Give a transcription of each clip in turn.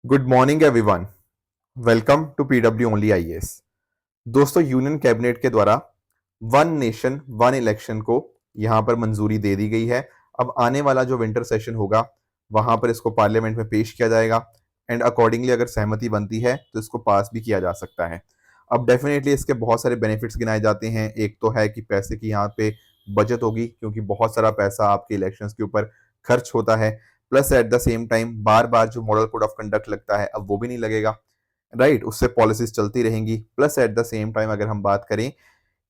Good morning everyone. Welcome to PW only IAS. दोस्तों, union cabinet के द्वारा one nation one election को यहां पर मंजूरी दे दी गई है। अब आने वाला जो विंटर सेशन होगा वहां पर इसको पार्लियामेंट में पेश किया जाएगा एंड अकॉर्डिंगली अगर सहमति बनती है तो इसको पास भी किया जा सकता है। अब डेफिनेटली इसके बहुत सारे बेनिफिट्स गिनाए जाते हैं। एक तो है कि पैसे की यहाँ पे बचत होगी, क्योंकि बहुत सारा पैसा आपके इलेक्शंस के ऊपर खर्च होता है। Plus at the same time बार बार जो मॉडल कोड ऑफ कंडक्ट लगता है अब वो भी नहीं लगेगा, राइट। उससे पॉलिसीज चलती रहेंगी। Plus at the same time अगर हम बात करें,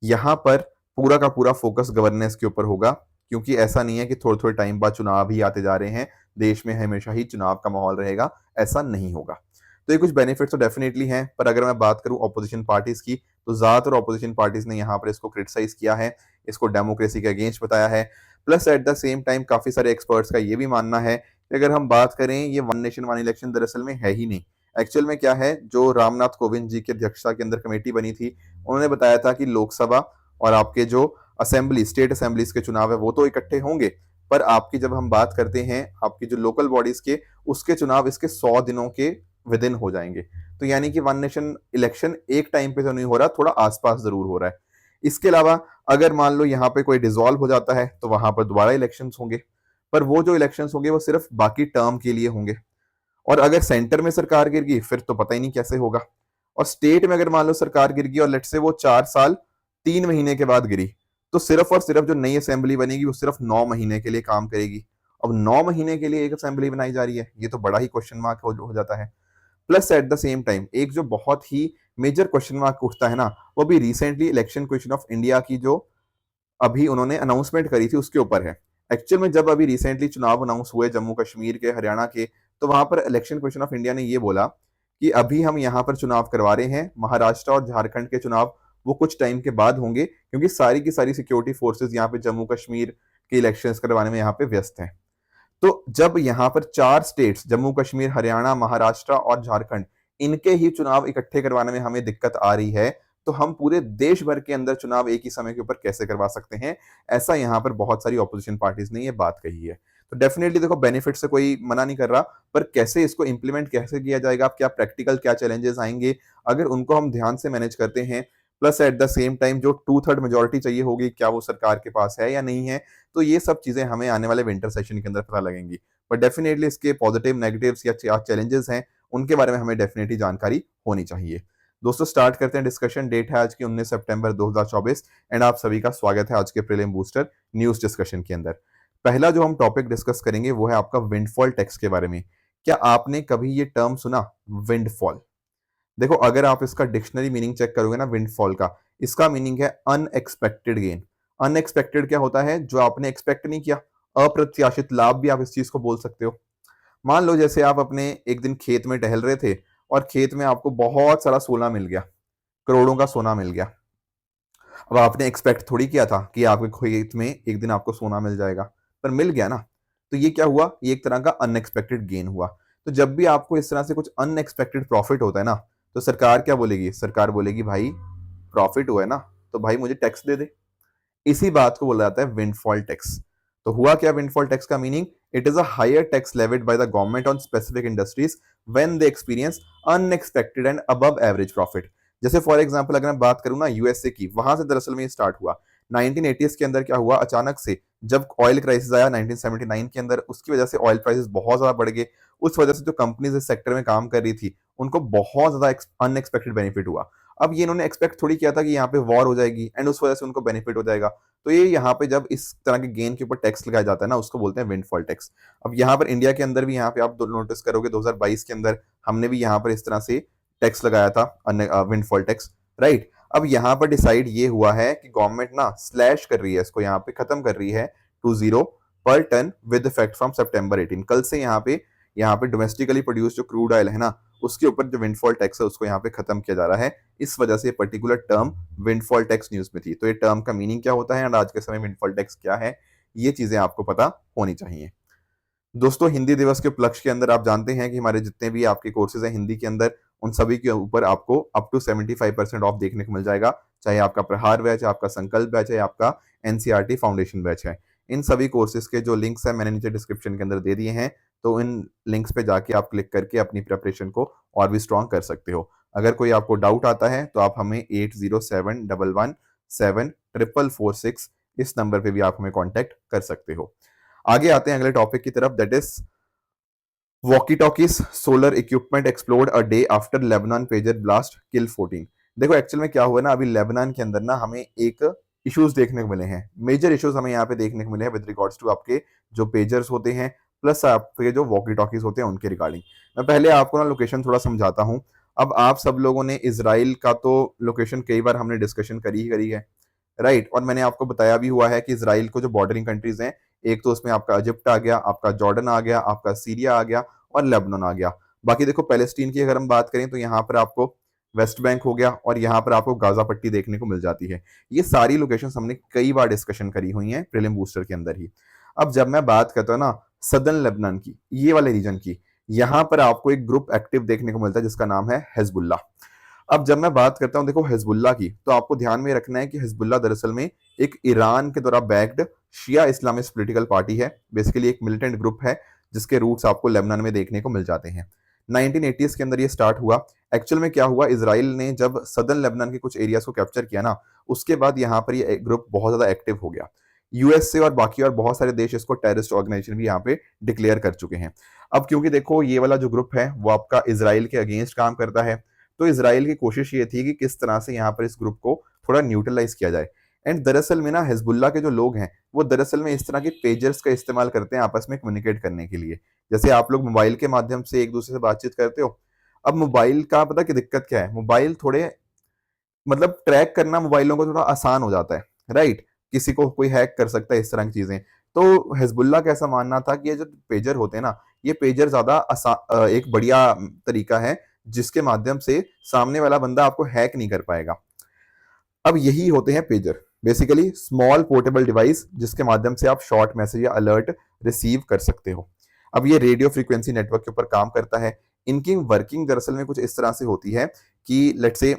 यहाँ पर पूरा का पूरा फोकस गवर्नेंस के ऊपर होगा, क्योंकि ऐसा नहीं है कि थोड़े थोड़े टाइम बाद चुनाव ही आते जा रहे हैं, देश में हमेशा ही चुनाव का माहौल रहेगा, ऐसा नहीं होगा। तो ये कुछ बेनिफिट्स तो डेफिनेटली हैं। पर अगर मैं बात करूं ऑपोजिशन पार्टीज की, तो ज्यादातर ऑपोजिशन पार्टीज ने यहाँ पर इसको क्रिटिसाइज किया है, इसको डेमोक्रेसी के अगेंस्ट बताया है। Plus at the same time काफी सारे एक्सपर्ट्स का ये भी मानना है कि अगर हम बात करें, ये वन नेशन वन इलेक्शन दरअसल में है ही नहीं। एक्चुअल में क्या है, जो रामनाथ कोविंद जी की अध्यक्षता के अंदर कमेटी बनी थी, उन्होंने बताया था कि लोकसभा और आपके जो असेंबली स्टेट असेंबलीज के चुनाव है वो तो इकट्ठे होंगे, पर आपकी जब हम बात करते हैं आपकी जो लोकल बॉडीज के, उसके चुनाव इसके 100 दिनों के विद इन हो जाएंगे। तो यानी कि वन नेशन इलेक्शन एक टाइम पे तो नहीं हो रहा, थोड़ा आसपास जरूर हो रहा है। इसके अलावा अगर मान लो यहाँ पे कोई डिसॉल्व हो जाता है तो वहां पर दोबारा इलेक्शन होंगे, पर वो जो इलेक्शन होंगे वो सिर्फ बाकी टर्म के लिए होंगे। और अगर सेंटर में सरकार गिर गई फिर तो पता ही नहीं कैसे होगा। और स्टेट में अगर मान लो सरकार गिर गई और लेट से वो 4 साल 3 महीने के बाद गिरी, तो सिर्फ और सिर्फ जो नई असेंबली बनेगी वो सिर्फ 9 महीने के लिए काम करेगी। अब 9 महीने के लिए एक असेंबली बनाई जा रही है, ये तो बड़ा ही क्वेश्चन मार्क हो जाता है। Plus at the same time एक जो बहुत ही मेजर क्वेश्चन मार्क उठता है ना, वो भी recently election commission of India की जो अभी उन्होंने अनाउंसमेंट करी थी उसके ऊपर है। एक्चुअल में जब अभी रिसेंटली चुनाव अनाउंस हुए जम्मू कश्मीर के, हरियाणा के, तो वहां पर इलेक्शन कमीशन ऑफ इंडिया ने ये बोला कि अभी हम यहाँ पर चुनाव करवा रहे हैं, महाराष्ट्र और झारखंड के चुनाव वो कुछ टाइम के बाद होंगे, क्योंकि सारी की सारी सिक्योरिटी फोर्सेज यहाँ पे जम्मू कश्मीर के इलेक्शंस करवाने में यहाँ पे व्यस्त हैं। तो जब यहाँ पर 4 स्टेट्स जम्मू कश्मीर, हरियाणा, महाराष्ट्र और झारखंड, इनके ही चुनाव इकट्ठे करवाने में हमें दिक्कत आ रही है, तो हम पूरे देश भर के अंदर चुनाव एक ही समय के ऊपर कैसे करवा सकते हैं। ऐसा यहाँ पर बहुत सारी ऑपोजिशन पार्टीज ने ये बात कही है। तो डेफिनेटली देखो, बेनिफिट से कोई मना नहीं कर रहा, पर कैसे इसको इंप्लीमेंट कैसे किया जाएगा, क्या प्रैक्टिकल क्या चैलेंजेस आएंगे, अगर उनको हम ध्यान से मैनेज करते हैं, plus at the same time जो 2/3 मेजोरिटी चाहिए होगी क्या वो सरकार के पास है या नहीं है, तो ये सब चीजें हमें आने वाले विंटर सेशन के अंदर पता लगेंगी। पर डेफिनेटली इसके पॉजिटिव नेगेटिव्स या चैलेंजेस हैं, उनके बारे में हमें डेफिनेटली जानकारी होनी चाहिए। दोस्तों, स्टार्ट करते हैं डिस्कशन। डेट है आज की 19 सितंबर 2024 एंड आप सभी का स्वागत है आज के प्रीलिम बूस्टर न्यूज डिस्कशन के अंदर। पहला जो हम टॉपिक डिस्कस करेंगे वो है आपका विंडफॉल टैक्स के बारे में। क्या आपने कभी ये टर्म सुना, विंडफॉल? देखो, अगर आप इसका डिक्शनरी मीनिंग चेक करोगे ना विंडफॉल का, इसका मीनिंग है अनएक्सपेक्टेड गेन। अनएक्सपेक्टेड क्या होता है? जो आपने एक्सपेक्ट नहीं किया, अप्रत्याशित लाभ भी आप इस चीज को बोल सकते हो। मान लो जैसे आप अपने एक दिन खेत में टहल रहे थे और खेत में आपको बहुत सारा सोना मिल गया, करोड़ों का सोना मिल गया। अब आपने एक्सपेक्ट थोड़ी किया था कि आपके खेत में एक दिन आपको सोना मिल जाएगा, पर मिल गया ना। तो ये क्या हुआ? ये एक तरह का अनएक्सपेक्टेड गेन हुआ। तो जब भी आपको इस तरह से कुछ अनएक्सपेक्टेड प्रॉफिट होता है ना, तो सरकार क्या बोलेगी? सरकार बोलेगी भाई प्रॉफिट हुआ है ना, तो भाई मुझे टैक्स दे दे। इसी बात को बोला जाता है विंडफॉल टैक्स। तो हुआ क्या विंडफॉल टैक्स का meaning? It is a higher tax levied by the government on specific industries when they experience unexpected and above average profit. जैसे फॉर एग्जांपल अगर मैं बात करूं ना यूएसए की, वहां से दरअसल में ये स्टार्ट हुआ। 1980s के अंदर क्या हुआ, अचानक से जब ऑयल क्राइसिस आया 1979 के अंदर, उसकी वजह से ऑयल प्राइसेस बहुत ज्यादा बढ़ गए। उस वजह से जो कंपनीज इस सेक्टर में काम कर रही थी उनको बहुत ज्यादा अनएक्सपेक्टेड बेनिफिट हुआ। अब ये इन्होंने एक्सपेक्ट थोड़ी किया था कि यहाँ पे वॉर हो जाएगी एंड उस वजह से उनको बेनिफिट हो जाएगा। तो ये यहाँ पे जब इस तरह के गेन के ऊपर टैक्स लगाया जाता है ना, उसको बोलते हैं विंडफॉल टैक्स। अब यहाँ पर इंडिया के अंदर भी यहाँ पे आप नोटिस करोगे 2022 के अंदर हमने भी यहाँ पर इस तरह से टैक्स लगाया था, विंडफॉल टैक्स, राइट। अब यहाँ पर डिसाइड ये हुआ है कि गवर्नमेंट ना स्लैश कर रही है, इसको यहाँ पे खत्म कर रही है 20 per ton with effect from September 18। कल से यहाँ पे डोमेस्टिकली प्रोड्यूस जो क्रूड ऑयल है ना, उसके ऊपर जो विंडफॉल टैक्स है उसको यहाँ पे खत्म किया जा रहा है। इस वजह से particular term windfall tax news में थी। तो ये टर्म का मीनिंग क्या होता है और आज के समय विंडफॉल टैक्स क्या है, ये चीजें आपको पता होनी चाहिए। दोस्तों, हिंदी दिवस के उपलक्ष्य के अंदर आप जानते हैं कि हमारे जितने भी आपके कोर्सेज हैं हिंदी के अंदर, उन सभी के ऊपर आपको अप टू 75% ऑफ देखने को मिल जाएगा। चाहे आपका प्रहार बैच है, आपका संकल्प बैच है, आपका एनसीईआरटी फाउंडेशन बैच है। इन सभी कोर्सेज के जो लिंक्स हैं मैंने नीचे डिस्क्रिप्शन के अंदर दे दिए हैं। तो इन लिंक्स पे जाके आप क्लिक करके अपनी प्रिपरेशन को और भी स्ट्रॉन्ग कर सकते हो। अगर कोई आपको डाउट आता है तो आप हमें 8071174446 इस नंबर पे भी आप हमें कांटेक्ट कर सकते हो। आगे आते हैं अगले टॉपिक की तरफ, that is walkie talkies solar equipment explored a day after Lebanon pager blast kill 14। देखो एक्चुअल में क्या हुआ ना, अभी लेबनान के अंदर ना हमें एक इश्यूज देखने को मिले हैं, मेजर इश्यूज हमें यहाँ पे देखने को मिले हैं विद रिगार्ड्स टू आपके जो पेजर्स होते हैं प्लस आपके जो वॉकी टॉकीज होते हैं उनके रिगार्डिंग। मैं पहले आपको ना लोकेशन थोड़ा समझाता हूँ। अब आप सब लोगों ने इसराइल का तो लोकेशन कई बार हमने डिस्कशन करी ही करी है, राइट। और मैंने आपको बताया भी हुआ है कि इसराइल को जो बॉर्डरिंग कंट्रीज हैं, एक तो उसमें आपका इजिप्ट आ गया, आपका जॉर्डन आ गया, आपका सीरिया आ गया और लेबनान आ गया। बाकी देखो पैलेस्टीन की अगर हम बात करें तो यहाँ पर आपको वेस्ट बैंक हो गया और यहाँ पर आपको गाजा पट्टी देखने को मिल जाती है। ये सारी लोकेशन हमने कई बार डिस्कशन करी हुई हैं प्रीलिम बूस्टर के अंदर ही। अब जब मैं बात करता हूँ ना सदर्न लेबनान की, ये वाले रीजन की, यहाँ पर आपको एक ग्रुप एक्टिव देखने को मिलता है जिसका नाम है हिजबुल्लाह। अब जब मैं बात करता हूं देखो हिजबुल्लाह की, तो आपको ध्यान में रखना है कि हिजबुल्लाह दरअसल में एक ईरान के द्वारा बैक्ड शिया इस्लामिस्ट पॉलिटिकल पार्टी है, बेसिकली एक मिलिटेंट ग्रुप है जिसके रूट्स आपको लेबनान में देखने को मिल जाते हैं। 1980s के अंदर ये स्टार्ट हुआ। एक्चुअल में क्या हुआ, इसराइल ने जब सदर्न लेबनान के कुछ एरियाज को कैप्चर किया ना, उसके बाद यहाँ पर ये ग्रुप बहुत ज्यादा एक्टिव हो गया। यूएसए और बाकी और बहुत सारे देश इसको टेररिस्ट ऑर्गेनाइजेशन भी यहाँ पे डिक्लेयर कर चुके हैं। अब क्योंकि देखो ये वाला जो ग्रुप है वो आपका इसराइल के अगेंस्ट काम करता है, तो इसराइल की कोशिश ये थी कि किस तरह से यहाँ पर इस ग्रुप को थोड़ा न्यूट्रलाइज किया जाए। एंड दरअसल में ना हिजबुल्लाह के जो लोग हैं वो दरअसल में इस तरह के पेजर्स का इस्तेमाल करते हैं आपस में कम्युनिकेट करने के लिए। जैसे आप लोग मोबाइल के माध्यम से एक दूसरे से बातचीत करते हो। अब मोबाइल का पता कि दिक्कत क्या है, मोबाइल थोड़े मतलब ट्रैक करना मोबाइलों को थोड़ा आसान हो जाता है, राइट। किसी को कोई हैक कर सकता है, इस तरह की चीजें। तो हिजबुल्लाह का ऐसा मानना था कि ये जो पेजर होते हैं ना, ये पेजर ज्यादा एक बढ़िया तरीका है जिसके माध्यम से सामने वाला बंदा आपको हैक नहीं कर पाएगा। अब यही होते हैं pager, basically small portable device जिसके माध्यम से आप शॉर्ट मैसेज या अलर्ट रिसीव कर सकते हो। अब ये रेडियो फ्रीक्वेंसी नेटवर्क के ऊपर काम करता है। इनकी वर्किंग दरअसल में कुछ इस तरह से होती है कि लेट्स से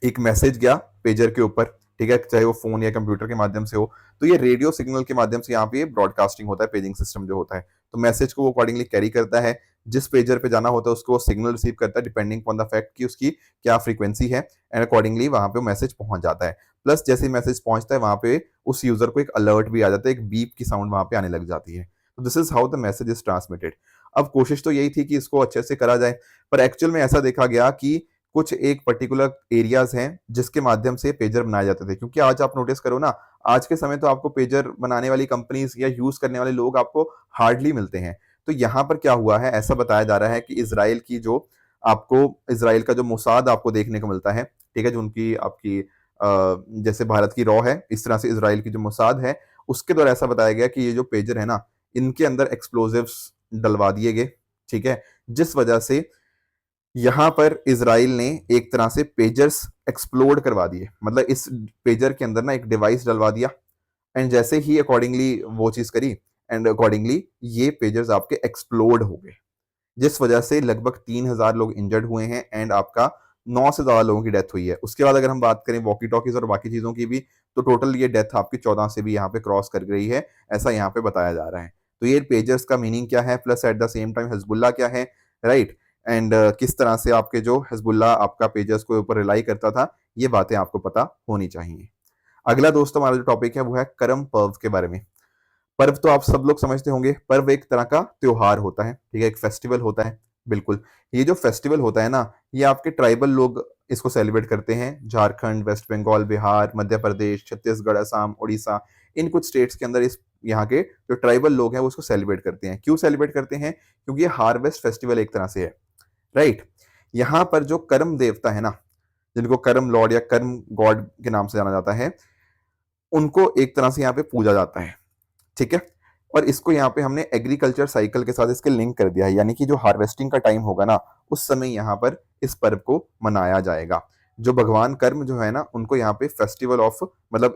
एक मैसेज गया पेजर के ऊपर, ठीक है, चाहे वो फोन या कंप्यूटर के माध्यम से हो, तो ये रेडियो सिग्नल के माध्यम से यहाँ पे ब्रॉडकास्टिंग होता है, पेजिंग सिस्टम जो होता है। तो मैसेज को वो अकॉर्डिंगली कैरी करता है, जिस पेजर पे जाना होता है उसको सिग्नल रिसीव करता है डिपेंडिंग ऑन द फैक्ट कि उसकी क्या फ्रीक्वेंसी है, एंड अकॉर्डिंगली वहां पे वो मैसेज पहुंच जाता है। प्लस जैसे मैसेज पहुंचता है वहां पे उस यूजर को एक अलर्ट भी आ जाता है, एक बीप की साउंड वहां पे आने लग जाती है। तो this is how the message is transmitted. अब कोशिश तो यही थी कि इसको अच्छे से करा जाए, पर एक्चुअल में ऐसा देखा गया कि कुछ एक पर्टिकुलर एरियाज हैं जिसके माध्यम से पेजर बनाए जाते थे। क्योंकि आज आप नोटिस करो ना, आज के समय तो आपको पेजर बनाने वाली कंपनीज या यूज करने वाले लोग आपको हार्डली मिलते हैं। तो यहाँ पर क्या हुआ है, ऐसा बताया जा रहा है कि इसराइल की जो आपको इसराइल का जो मोसाद आपको देखने को मिलता है, ठीक है, जो उनकी आपकी जैसे भारत की रॉ है, इस तरह से इसराइल की जो मोसाद है उसके द्वारा ऐसा बताया गया कि ये जो पेजर है ना, इनके अंदर एक्सप्लोजिव्स डलवा दिए गए, ठीक है, जिस वजह से यहां पर इसराइल ने एक तरह से पेजर्स एक्सप्लोड करवा दिए। मतलब इस पेजर के अंदर ना एक डिवाइस डलवा दिया, एंड जैसे ही अकॉर्डिंगली वो चीज करी, एंड अकॉर्डिंगली ये पेजर्स आपके एक्सप्लोड हो गए, जिस वजह से लगभग 3,000 लोग इंजर्ड हुए हैं एंड आपका 9 से ज्यादा लोगों की डेथ हुई है। उसके बाद अगर हम बात करें वॉकी टॉकीज और बाकी चीजों की भी, तो टोटल ये डेथ आपकी 14 से भी यहाँ पे क्रॉस कर गई है, ऐसा यहाँ पे बताया जा रहा है। तो ये पेजर्स का मीनिंग क्या है, plus at the same time Hezbollah क्या है, राइट, एंड किस तरह से आपके जो हिजबुल्लाह आपका पेजर्स के ऊपर रिलाई करता था, ये बातें आपको पता होनी चाहिए। अगला दोस्तों हमारा जो टॉपिक है वो है करम पर्व के बारे में। पर्व तो आप सब लोग समझते होंगे, पर्व एक तरह का त्योहार होता है, ठीक है, एक फेस्टिवल होता है। बिल्कुल, ये जो फेस्टिवल होता है ना, ये आपके ट्राइबल लोग इसको सेलिब्रेट करते हैं। झारखंड, वेस्ट बंगाल, बिहार, मध्य प्रदेश, छत्तीसगढ़, असम, उड़ीसा, इन कुछ स्टेट्स के अंदर इस यहाँ के जो ट्राइबल लोग हैं वो उसको सेलिब्रेट करते हैं। क्यों सेलिब्रेट करते हैं, क्योंकि ये हार्वेस्ट फेस्टिवल एक तरह से है, राइट। यहाँ पर जो कर्म देवता है ना, जिनको कर्म लॉर्ड या कर्म गॉड के नाम से जाना जाता है, उनको एक तरह से यहाँ पे पूजा जाता है, ठीक है। और इसको यहाँ पे हमने एग्रीकल्चर साइकिल के साथ इसके लिंक कर दिया है, यानी कि जो हार्वेस्टिंग का टाइम होगा ना, उस समय यहाँ पर इस पर्व को मनाया जाएगा। जो भगवान कर्म जो है ना, उनको यहाँ पे फेस्टिवल ऑफ, मतलब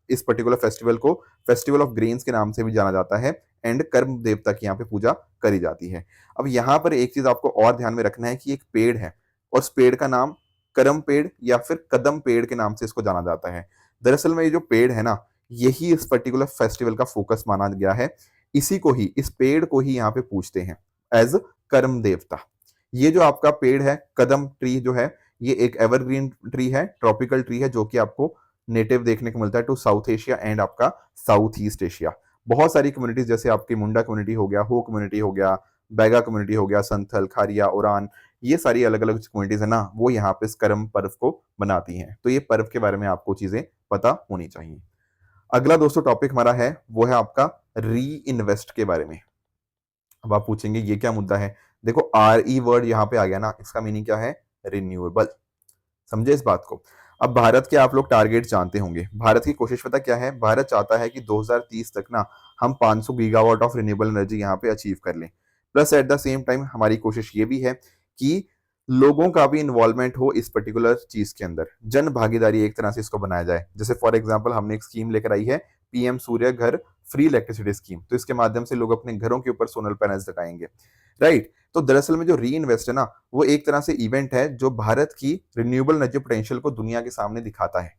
इस पर्टिकुलर फेस्टिवल को फेस्टिवल ऑफ ग्रेन्स के नाम से भी जाना जाता है, एंड कर्म देवता की यहाँ पे पूजा करी जाती है। अब यहाँ पर एक चीज आपको और ध्यान में रखना है कि एक पेड़ है और उस पेड़ का नाम करम पेड़ या फिर कदम पेड़ के नाम से इसको जाना जाता है। दरअसल में ये जो पेड़ है ना, यही इस पर्टिकुलर फेस्टिवल का फोकस माना गया है। इसी को ही, इस पेड़ को ही यहाँ पे पूछते हैं एज कर्म देवता। ये जो आपका पेड़ है कदम ट्री जो है, ये एक एवरग्रीन ट्री है, ट्रॉपिकल ट्री है, जो कि आपको नेटिव देखने को मिलता है टू साउथ एशिया एंड आपका साउथ ईस्ट एशिया। बहुत सारी कम्युनिटीज जैसे आपकी मुंडा कम्युनिटी हो गया, हो कम्युनिटी हो गया, बैगा कम्युनिटी हो गया, संथल, खारिया, उरान, ये सारी अलग अलग कम्युनिटीज है ना, वो यहाँ पे इस कर्म पर्व को बनाती हैं। तो ये पर्व के बारे में आपको चीजें पता होनी चाहिए। अगला दोस्तों टॉपिक हमारा है वो है आपका री इन्वेस्ट के बारे में। अब आप पूछेंगे ये क्या मुद्दा है। देखो आर ई वर्ड यहाँ पे आ गया ना, इसका मीनिंग क्या है, रिन्यूएबल। समझे इस बात को। अब भारत के आप लोग टारगेट जानते होंगे, भारत की कोशिश पता क्या है, भारत चाहता है कि 2030 तक ना हम 500 गीगावाट ऑफ रिन्यूएबल एनर्जी यहाँ पे अचीव कर लें। Plus at the same time हमारी कोशिश ये भी है कि लोगों का भी इन्वॉल्वमेंट हो इस पर्टिकुलर चीज के अंदर, जन भागीदारी एक तरह से इसको बनाया जाए। जैसे फॉर एग्जाम्पल हमने एक स्कीम लेकर आई है, पीएम सूर्य घर फ्री इलेक्ट्रिसिटी स्कीम, तो इसके माध्यम से लोग अपने घरों के ऊपर सोलर पैनल्स लगाएंगे, राइट। तो दरअसल में जो री इन्वेस्ट है ना, वो एक तरह से इवेंट है जो भारत की रिन्यूएबल एनर्जी पोटेंशियल को दुनिया के सामने दिखाता है।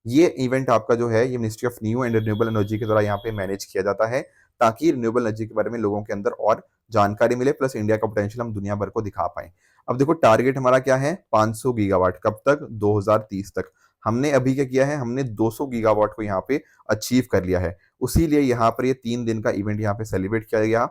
ये इवेंट आपका जो है, ये ministry of new and renewable energy के द्वारा यहाँ पे मैनेज किया जाता है, ताकि रिन्यूएबल एनर्जी के बारे में लोगों के अंदर और जानकारी मिले, प्लस इंडिया का पोटेंशियल हम दुनिया भर को दिखा पाए। अब देखो टारगेट हमारा क्या है, 500 गीगावाट, कब तक, 2030 तक। हमने अभी क्या किया है, हमने 200 गीगावाट को यहाँ पे अचीव कर लिया है। उसीलिए यहाँ पर ये 3 दिन का इवेंट यहाँ पे सेलिब्रेट किया गया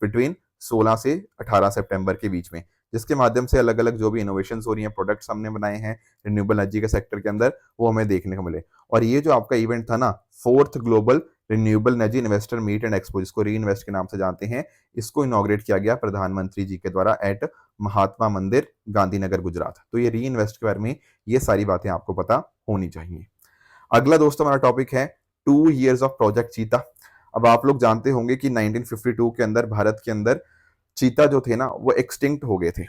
बिटवीन 16 से 18 सितंबर के बीच में, जिसके माध्यम से अलग अलग जो भी इनोवेशन हो रही हैं, प्रोडक्ट्स हमने बनाए हैं रिन्यूएबल एनर्जी के सेक्टर के अंदर, वो हमें देखने को मिले। और ये जो आपका इवेंट था ना, 4th global renewable energy investor meet and expo, जिसको री इन्वेस्ट के नाम से जानते हैं, इसको इनॉग्रेट किया गया प्रधानमंत्री जी के द्वारा एट महात्मा मंदिर, गांधीनगर, गुजरात। तो ये री इन्वेस्ट के बारे में ये सारी बातें आपको पता होनी चाहिए। अगला दोस्तों हमारा टॉपिक है 2 years ऑफ प्रोजेक्ट चीता। अब आप लोग जानते होंगे कि 1952 के अंदर भारत के अंदर चीता जो थे ना, वो एक्सटिंक्ट हो गए थे,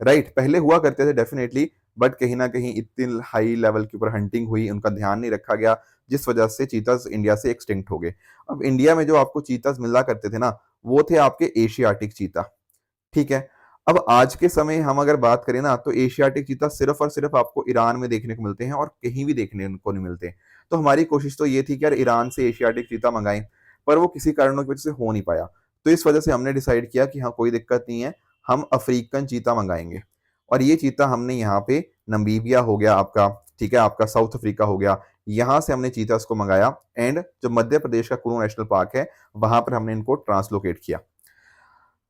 राइट। पहले हुआ करते थे डेफिनेटली, बट कहीं ना कहीं इतनी हाई लेवल के ऊपर हंटिंग हुई, उनका ध्यान नहीं रखा गया, जिस वजह से चीतास इंडिया से एक्सटिंक्ट हो गए। अब इंडिया में जो आपको चीतास मिला करते थे ना, वो थे आपके एशियाटिक चीता, ठीक है। अब आज के समय हम अगर बात करें ना, तो एशियाटिक चीता सिर्फ और सिर्फ आपको ईरान में देखने को मिलते हैं और कहीं भी देखने को नहीं मिलते। तो हमारी कोशिश तो ये थी कि यार ईरान से एशियाटिक चीता मंगाएं, पर वो किसी कारणों की वजह से हो नहीं पाया। तो इस वजह से हमने डिसाइड किया कि हाँ कोई दिक्कत नहीं है, हम अफ्रीकन चीता मंगाएंगे। और ये चीता हमने यहाँ पे नमीबिया हो गया आपका, ठीक है, आपका साउथ अफ्रीका हो गया, यहाँ से हमने चीतास को मंगाया, एंड जो मध्य प्रदेश का कुल्लू नेशनल पार्क है, वहां पर हमने इनको ट्रांसलोकेट किया,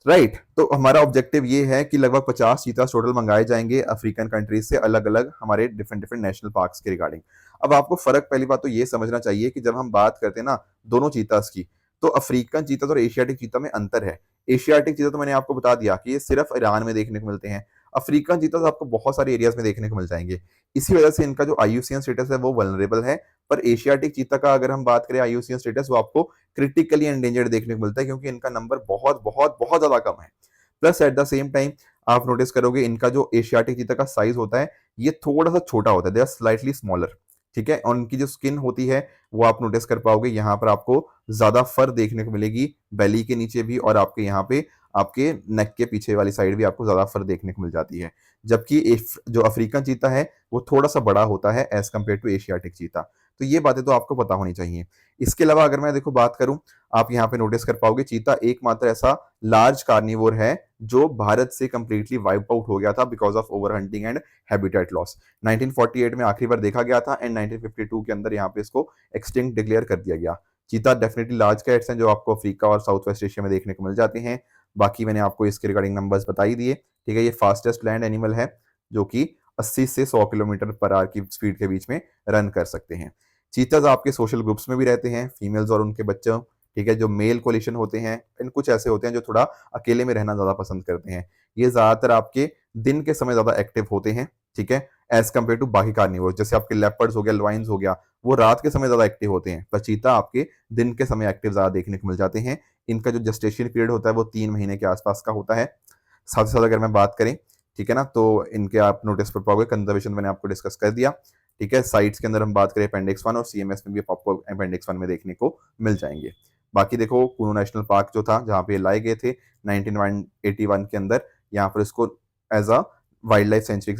राइट। तो हमारा ऑब्जेक्टिव ये है कि लगभग 50 चीतास टोटल मंगाए जाएंगे अफ्रीकन कंट्रीज से, अलग अलग हमारे डिफरेंट डिफरेंट नेशनल पार्क्स के रिगार्डिंग। अब आपको फर्क पहली बात तो ये समझना चाहिए कि जब हम बात करते हैं ना दोनों चीतास की, तो अफ्रीकन चीता और एशियाटिक चीता में अंतर है। एशियाटिक चीता तो मैंने आपको बता दिया कि ये सिर्फ ईरान में देखने को मिलते हैं, अफ्रीकन चीता आपको बहुत सारे एरियाज में देखने को मिल जाएंगे। इसी वजह से इनका जो आईयूसीएन स्टेटस है वो वल्नरेबल है। पर एशियाटिक चीता का अगर हम बात करें आईयूसीएन स्टेटस, वो आपको क्रिटिकली एंडेंजर्ड देखने को मिलता है, क्योंकि इनका नंबर बहुत बहुत बहुत ज्यादा कम है। Plus at the same time आप नोटिस करोगे इनका जो एशियाटिक चीता का साइज होता है, ये थोड़ा सा छोटा होता है, दे आर स्लाइटली स्मॉलर, ठीक है। और उनकी जो स्किन होती है वो आप नोटिस कर पाओगे, यहाँ पर आपको ज्यादा फर देखने को मिलेगी, बेली के नीचे भी, और आपके यहाँ पे आपके नेक के पीछे वाली साइड भी आपको ज्यादा फर देखने को मिल जाती है। जबकि जो अफ्रीकन चीता है वो थोड़ा सा बड़ा होता है as compare to Asiatic cheetah. तो ये बातें तो आपको पता होनी चाहिए। इसके अलावा अगर मैं देखो बात करूं, आप यहाँ पे नोटिस कर पाओगे चीता एकमात्र ऐसा लार्ज कार्निवोर है जो भारत से कंप्लीटली वाइप आउट हो गया था because of over hunting and habitat loss. 1948 में आखिरी बार देखा गया था, एंड 1952 के अंदर यहाँ पे इसको एक्सटिंक्ट डिक्लेयर कर दिया गया। चीता डेफिनेटली लार्ज कैट्स हैं जो आपको अफ्रीका और साउथ वेस्ट एशिया में देखने को मिल जाते हैं। बाकी मैंने आपको इसके रिगार्डिंग नंबर्स बता ही दिए, ठीक है। ये फास्टेस्ट लैंड एनिमल है जो कि 80 से 100 किलोमीटर पर आवर की स्पीड के बीच में रन कर सकते हैं। चीताज आपके सोशल ग्रुप्स में भी रहते हैं, फीमेल्स और उनके बच्चों, ठीक है। जो मेल कोलिशन होते हैं, इन कुछ ऐसे होते हैं जो थोड़ा अकेले में रहना ज्यादा पसंद करते हैं। ये ज्यादातर आपके दिन के समय ज्यादा एक्टिव होते हैं, ठीक है, एज कम्पेयर टू बाकी कार्निवोर्स। जैसे आपके लेपर्ड्स हो गया, लॉइन्स हो गया, वो रात के समय ज्यादा एक्टिव होते हैं, पर चीता आपके दिन के समय एक्टिव ज्यादा देखने को मिल जाते हैं। इनका जो जेस्टेशन पीरियड होता है वो 3 महीने के आसपास का होता है। साथ ही साथ अगर मैं बात करें, ठीक है ना, तो इनके आप नोटिस कर पाओगे, कंजर्वेशन मैंने आपको डिस्कस कर दिया, ठीक है। साइट्स के अंदर हम बात करें अपेंडिक्स 1 और सीएमएस में भी आपको अपेंडिक्स 1 में देखने को मिल जाएंगे। बाकी देखो कुल्लू नेशनल पार्क जो था जहाँ पे लाए गए थे 1981 के अंदर, यहाँ पर इसको as a wildlife sanctuary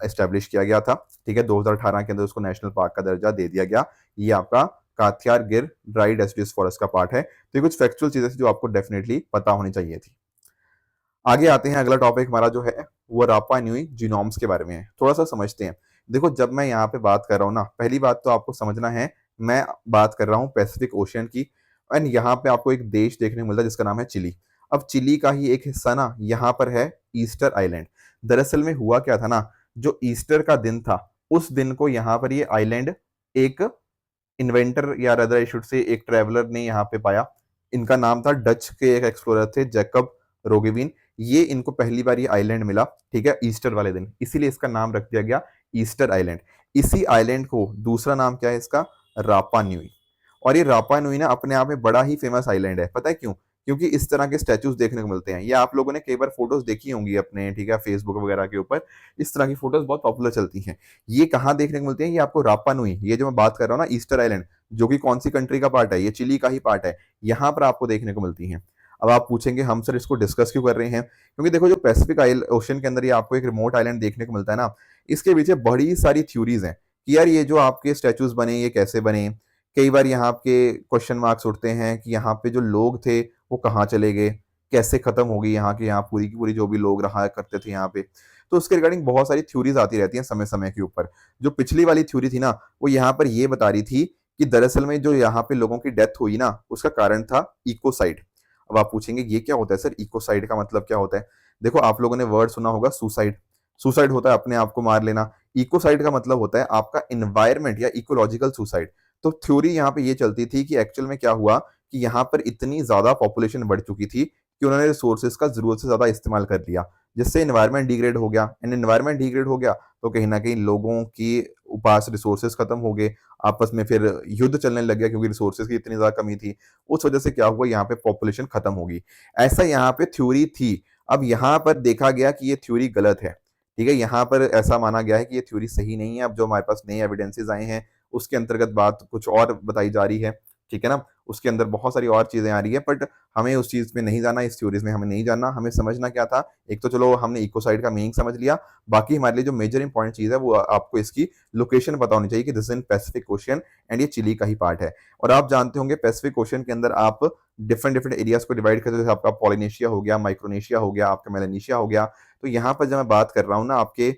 establish किया गया था, ठीक है। 2018 के अंदर उसको नेशनल पार्क का दर्जा दे दिया गया। ये आपका काथियार गिर ड्राई डेसिडुअस फॉरेस्ट का पार्ट है। तो ये कुछ फैक्चुअल चीजें थी जो आपको डेफिनेटली पता होनी चाहिए थी। आगे आते हैं, अगला टॉपिक हमारा जो है वो रापा न्यूई जीनोम्स के बारे में है। थोड़ा सा समझते हैं। देखो, जब मैं यहाँ पे बात कर रहा हूँ ना, पहली बात तो आपको समझना है, मैं बात कर रहा हूँ पैसिफिक ओशियन की। एंड यहाँ पे आपको एक देश देखने को मिलता है जिसका नाम है चिली। अब चिली का ही एक हिस्सा ना यहाँ पर है ईस्टर आइलैंड। दरअसल में हुआ क्या था ना, जो ईस्टर का दिन था उस दिन को यहाँ पर ये आइलैंड एक इन्वेंटर या रदर आई शुड से एक ट्रेवलर ने यहाँ पे पाया। इनका नाम था, डच के एक एक्सप्लोरर थे जैकब रोगेविन। ये इनको पहली बार ये आइलैंड मिला, ठीक है, ईस्टर वाले दिन, इसीलिए इसका नाम रख दिया गया ईस्टर आइलैंड। इसी आइलैंड को दूसरा नाम क्या है इसका, रापा न्यूई। और ये रापा नुई ना अपने आप में बड़ा ही फेमस आइलैंड है। पता है क्यों? क्योंकि इस तरह के स्टैचूज देखने को मिलते हैं। ये आप लोगों ने कई बार फोटोज देखी होंगी अपने, ठीक है, फेसबुक वगैरह के ऊपर इस तरह की फोटोज बहुत पॉपुलर चलती हैं। ये कहाँ देखने को मिलती हैं? ये आपको रापा नुई, ये जो मैं बात कर रहा हूँ ना ईस्टर आइलैंड, जो कि कौन सी कंट्री का पार्ट है, ये चिली का ही पार्ट है, यहाँ पर आपको देखने को मिलती हैं। अब आप पूछेंगे हम सर इसको डिस्कस क्यों कर रहे हैं? क्योंकि देखो, जो पैसिफिक ओशन के अंदर ये आपको एक रिमोट आइलैंड देखने को मिलता है ना, इसके पीछे बड़ी सारी थ्योरीज हैं कि यार ये जो आपके स्टैचूज बने ये कैसे बने। कई बार यहाँ के क्वेश्चन मार्क्स उठते हैं कि यहाँ पे जो लोग थे वो कहाँ चले गए, कैसे खत्म हो गई यहाँ के, यहाँ पूरी की पूरी जो भी लोग रहा करते थे यहाँ पे। तो उसके रिगार्डिंग बहुत सारी थ्योरीज आती रहती हैं समय समय के ऊपर। जो पिछली वाली थ्योरी थी ना, वो यहाँ पर ये बता रही थी कि दरअसल में जो यहाँ पे लोगों की डेथ हुई ना, उसका कारण था इकोसाइड। अब आप पूछेंगे ये क्या होता है सर, इकोसाइड का मतलब क्या होता है? देखो, आप लोगों ने वर्ड सुना होगा सुसाइड। सुसाइड होता है अपने आप को मार लेना। इकोसाइड का मतलब होता है आपका इन्वायरमेंट या इकोलॉजिकल सुसाइड। तो थ्योरी यहाँ पे ये चलती थी कि एक्चुअल में क्या हुआ कि यहाँ पर इतनी ज्यादा पॉपुलेशन बढ़ चुकी थी कि उन्होंने रिसोर्सेज का जरूरत से ज्यादा इस्तेमाल कर लिया, जिससे एनवायरमेंट डिग्रेड हो गया। एंड एनवायरमेंट डिग्रेड हो गया तो कहीं ना कहीं लोगों की पास रिसोर्सेज खत्म हो गए, आपस में फिर युद्ध चलने लग गया क्योंकि रिसोर्सेज की इतनी ज्यादा कमी थी। उस वजह से क्या हुआ, यहाँ पे पॉपुलेशन खत्म होगी। ऐसा यहाँ पे थ्योरी थी। अब यहाँ पर देखा गया कि ये थ्योरी गलत है, ठीक है, यहाँ पर ऐसा माना गया है कि ये थ्योरी सही नहीं है। अब जो हमारे पास नए एविडेंसेस आए हैं उसके अंतर्गत बात कुछ और बताई जा रही है, ठीक है ना, उसके अंदर बहुत सारी और चीजें आ रही है। बट हमें उस चीज में नहीं जाना, इस थ्योरीज में हमें नहीं जानना। हमें समझना क्या था, एक तो चलो हमने इकोसाइड का मीनिंग समझ लिया, बाकी हमारे लिए जो मेजर इंपॉर्टेंट चीज है वो आपको इसकी लोकेशन पता होनी चाहिए कि this in Pacific ocean and ये चिली का ही पार्ट है। और आप जानते होंगे पैसिफिक ओशियन के अंदर आप डिफरेंट डिफरेंट एरियाज को डिवाइड करते हो, जैसे आपका पॉलिनेशिया हो गया, माइक्रोनेशिया हो गया, आपका मेलानेशिया हो गया। तो यहाँ पर जब मैं बात कर रहा हूँ ना आपके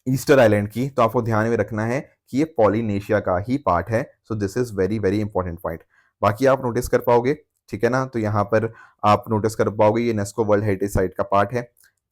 ईस्टर आइलैंड की, तो आपको ध्यान में रखना है कि ये पॉलिनेशिया का ही पार्ट है। So this is very very important point. बाकी आप नोटिस कर पाओगे, ठीक है ना, तो यहाँ पर आप नोटिस कर पाओगे ये यूनेस्को वर्ल्ड हेरिटेज साइट का पार्ट है।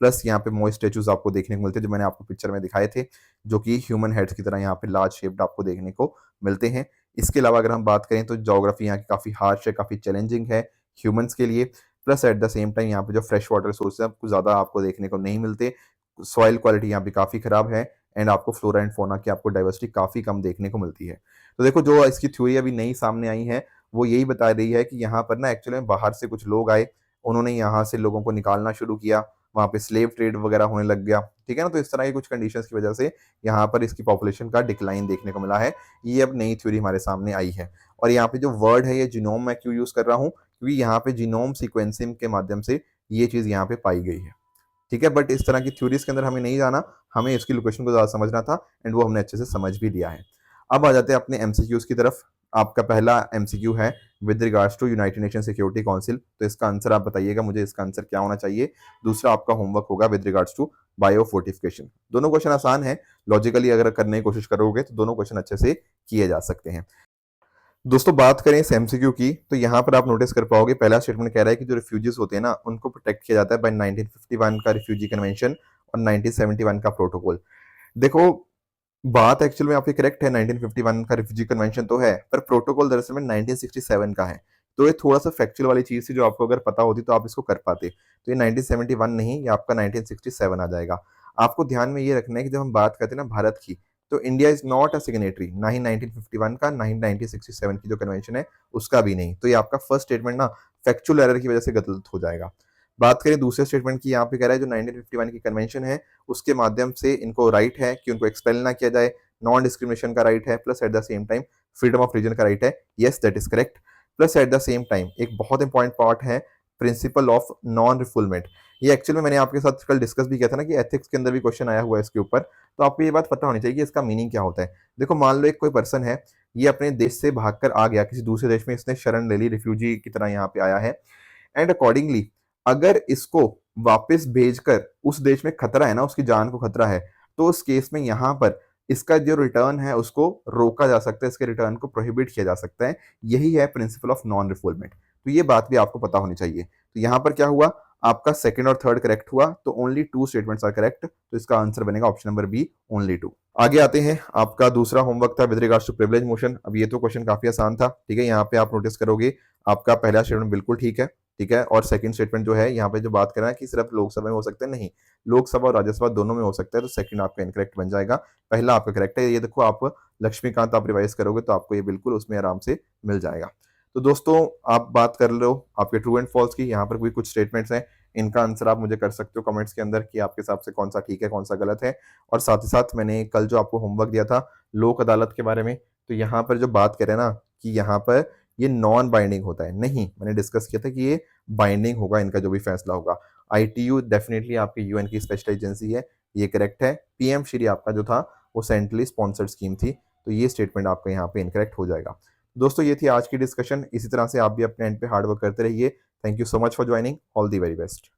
प्लस यहाँ पे मोस्ट स्टेचूज आपको देखने को मिलते हैं जो मैंने आपको पिक्चर में दिखाए थे, जो कि ह्यूमन हेड्स की तरह यहाँ पे लार्ज शेप्ड आपको देखने को मिलते हैं। इसके अलावा अगर हम बात करें तो ज्योग्राफी यहाँ की काफी हार्श है, काफी चैलेंजिंग है ह्यूमंस के लिए। Plus at the same time यहाँ पे जो फ्रेश वाटर रिसोर्स है कुछ ज्यादा आपको देखने को नहीं मिलते। सॉइल क्वालिटी यहाँ पे काफी खराब है। एंड आपको फ्लोरा एंड फोना की आपको डाइवर्सिटी काफी कम देखने को मिलती है। तो देखो, जो इसकी थ्योरी अभी नई सामने आई है वो यही बता रही है कि यहाँ पर ना एक्चुअली में बाहर से कुछ लोग आए, उन्होंने यहाँ से लोगों को निकालना शुरू किया, वहाँ पे स्लेव ट्रेड वगैरह होने लग गया, ठीक है ना। तो इस तरह की कुछ कंडीशंस की वजह से यहाँ पर इसकी पॉपुलेशन का डिक्लाइन देखने को मिला है। ये अब नई थ्योरी हमारे सामने आई है। और यहाँ पे जो वर्ड है ये जीनोम मैं क्यों यूज कर रहा हूँ, क्योंकि यहाँ पे जीनोम सीक्वेंसिंग के माध्यम से ये चीज यहाँ पे पाई गई है, ठीक है। बट इस तरह की थ्योरीज के अंदर हमें नहीं जाना, हमें इसकी लोकेशन को ज्यादा समझना था एंड वो हमने अच्छे से समझ भी लिया है। अब आ जाते हैं अपने एमसीक्यूज की तरफ। आपका पहला एमसीक्यू है with regards to united nation security council. तो इसका आंसर आप बताइएगा मुझे, इसका आंसर क्या होना चाहिए। दूसरा आपका होमवर्क होगा with regards to biofortification. दोनों क्वेश्चन आसान है, लॉजिकली अगर करने की कोशिश करोगे तो दोनों क्वेश्चन अच्छे से किए जा सकते हैं। दोस्तों, बात करें इस एमसीक्यू की तो यहाँ पर आप नोटिस कर पाओगे पहला स्टेटमेंट कह रहा है कि जो रिफ्यूजीज होते हैं ना उनको प्रोटेक्ट किया जाता है बाय 1951 का रिफ्यूजी कन्वेंशन और 1971 का प्रोटोकॉल। देखो, बात एक्चुअल में आपकी करेक्ट है, 1951 का रिफ्यूजी कन्वेंशन तो है, पर प्रोटोकॉल दरअसल में 1967 का है। तो ये थोड़ा सा फैक्चुअल वाली चीज थी जो आपको अगर पता होती तो आप इसको कर पाते। तो ये 1971 नहीं, ये आपका 1967 आ जाएगा। आपको ध्यान में ये रखना है कि जब हम बात करते हैं ना भारत की, तो India is not a signatory, ना ही 1951 का, ना ही 1967 की जो कन्वेंशन है उसका भी नहीं। तो ये आपका फर्स्ट स्टेटमेंट ना फैक्चुअल एरर की वजह से गलत हो जाएगा। बात करें दूसरे स्टेटमेंट की, यहाँ पे कह रहा है जो 1951 की कन्वेंशन है उसके माध्यम से इनको राइट है कि उनको एक्सपेल ना किया जाए, नॉन डिस्क्रिमिनेशन का राइट है, plus at the same time freedom of religion का राइट है। Yes, that is correct. Plus at the same time एक बहुत इंपॉर्टेंट पार्ट है प्रिंसिपल ऑफ नॉन रिफुलमेंट। ये एक्चुअली में मैंने आपके साथ कल डिस्कस भी किया था ना कि एथिक्स के अंदर भी क्वेश्चन आया हुआ है इसके ऊपर, तो आपको ये बात पता होनी चाहिए कि इसका मीनिंग क्या होता है। देखो मान लो एक कोई पर्सन है, ये अपने देश से भागकर आ गया, किसी दूसरे देश में इसने शरण ले ली, रिफ्यूजी की तरह यहाँ पे आया है, एंड अकॉर्डिंगली अगर इसको वापस भेजकर उस देश में खतरा है ना, उसकी जान को खतरा है, तो उस केस में यहाँ पर इसका जो रिटर्न है उसको रोका जा सकता है, इसके रिटर्न को प्रोहिबिट किया जा सकता है। यही है प्रिंसिपल ऑफ नॉन रिफुलमेंट। तो ये बात भी आपको पता होनी चाहिए। तो यहाँ पर क्या हुआ, आपका सेकंड और थर्ड करेक्ट हुआ, तो ओनली 2 स्टेटमेंट्स आर करेक्ट, तो इसका आंसर बनेगा ऑप्शन नंबर बी, ओनली 2। आगे आते हैं, आपका दूसरा होमवर्क था with regards to privilege motion. अब ये तो क्वेश्चन काफी आसान था, ठीक है। यहाँ पे आप नोटिस करोगे आपका पहला स्टेटमेंट बिल्कुल ठीक है, ठीक है, और सेकंड स्टेटमेंट जो है यहाँ पे जो बात कर रहा है कि सिर्फ लोकसभा में हो सकते हैं, नहीं, लोकसभा और राज्यसभा दोनों में हो सकता है, तो सेकंड आपका इनकरेक्ट बन जाएगा, पहला आपका करेक्ट है। ये देखो आप लक्ष्मीकांत आप रिवाइज करोगे तो आपको ये बिल्कुल उसमें आराम से मिल जाएगा। तो दोस्तों आप बात कर लो आपके ट्रू एंड फॉल्स की, यहाँ पर भी कुछ स्टेटमेंट्स हैं, इनका आंसर आप मुझे कर सकते हो कमेंट्स के अंदर कि आपके हिसाब से कौन सा ठीक है कौन सा गलत है। और साथ ही साथ मैंने कल जो आपको होमवर्क दिया था लोक अदालत के बारे में, तो यहाँ पर जो बात करें ना कि यहाँ पर ये नॉन बाइंडिंग होता है, नहीं, मैंने डिस्कस किया था कि ये बाइंडिंग होगा, इनका जो भी फैसला होगा। आईटीयू डेफिनेटली आपकी यूएन की स्पेशल एजेंसी है, ये करेक्ट है। पीएम श्री आपका जो था वो सेंट्रली स्पॉन्सर्ड स्कीम थी, तो ये स्टेटमेंट आपका यहाँ पे इनकरेक्ट हो जाएगा। दोस्तों ये थी आज की डिस्कशन, इसी तरह से आप भी अपने एंड पे हार्ड वर्क करते रहिए। Thank you so much for joining, all the very best.